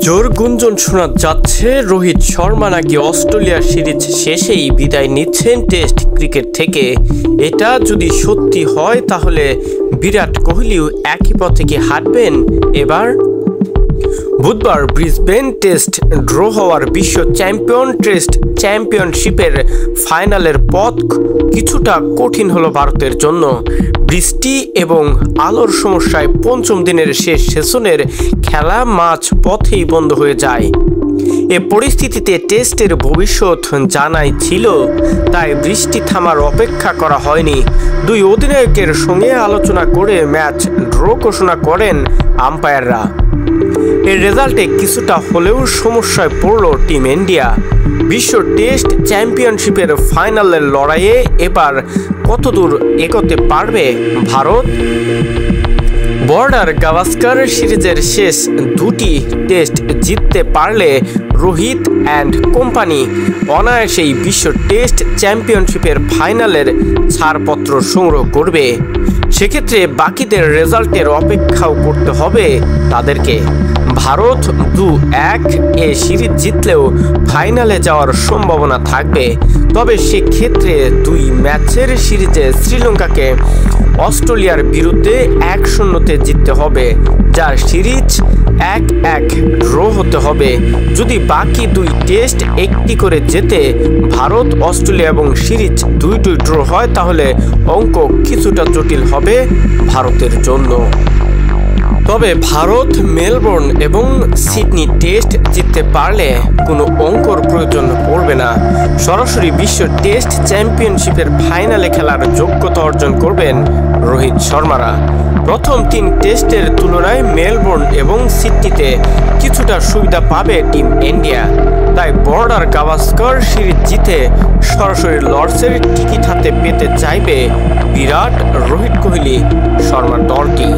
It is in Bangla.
জোর গুঞ্জন শোনা যাচ্ছে রোহিত শর্মা নাকি অস্ট্রেলিয়া সিরিজ শেষেই বিদায় নিচ্ছেন টেস্ট ক্রিকেট থেকে। এটা যদি সত্যি হয় তাহলে বিরাট কোহলিও একই পথে কি হাঁটবেন এবার? বুধবার ব্রিসবেন টেস্ট ড্র হওয়ার বিশ্ব টেস্ট চ্যাম্পিয়নশিপের ফাইনালের পথ কিছুটা কঠিন হলো ভারতের জন্য। বৃষ্টি এবং আলোর সমস্যায় পঞ্চম দিনের শেষ সেশনের খেলা মাঝ পথেই বন্ধ হয়ে যায়। এ পরিস্থিতিতে টেস্টের ভবিষ্যৎ জানাই ছিল, তাই বৃষ্টি থামার অপেক্ষা করা হয়নি। দুই অধিনায়কের সঙ্গে আলোচনা করে ম্যাচ ড্র ঘোষণা করেন আম্পায়াররা। এর রেজাল্টে কিছুটা হলেও সমস্যায় পড়ল টিম ইন্ডিয়া। বিশ্ব টেস্ট চ্যাম্পিয়নশিপের ফাইনালের লড়াইয়ে এবার কতদূর এগোতে পারবে ভারত? বর্ডার গাভাস্কার সিরিজের শেষ দুটি টেস্ট জিততে পারলে রোহিত অ্যান্ড কোম্পানি অনায়াসেই বিশ্ব টেস্ট চ্যাম্পিয়নশিপের ফাইনালের ছাড়পত্র সংগ্রহ করবে। সেক্ষেত্রে বাকিদের রেজাল্টের অপেক্ষাও করতে হবে তাদেরকে। ভারত 2-1 এ সিরিজ জিতলেও ফাইনালে যাওয়ার সম্ভাবনা থাকবে। তবে সেক্ষেত্রে দুই ম্যাচের সিরিজে শ্রীলঙ্কাকে অস্ট্রেলিয়ার বিরুদ্ধে 1-0 জিততে হবে, যার সিরিজ 1-1 ড্র হতে হবে। যদি বাকি দুই টেস্ট একটি করে জেতে ভারত, অস্ট্রেলিয়া এবং সিরিজ 2-2 ড্র হয় তাহলে অঙ্ক কিছুটা জটিল হবে ভারতের জন্য। তবে ভারত মেলবোর্ন এবং সিডনি টেস্ট জিততে পারলে কোনো অঙ্কর প্রয়োজন পড়বে না। সরাসরি বিশ্ব টেস্ট চ্যাম্পিয়নশিপের ফাইনালে খেলার যোগ্যতা অর্জন করবেন রোহিত শর্মারা। প্রথম 3 টেস্টের তুলনায় মেলবোর্ন এবং সিডনিতে কিছুটা সুবিধা পাবে টিম ইন্ডিয়া। তাই বর্ডার গাভাস্কার সিরিজ জিতে সরাসরি লর্ডসের টিকিট হাতে পেতে চাইবে বিরাট, রোহিত কোহলি শর্মার দলটি।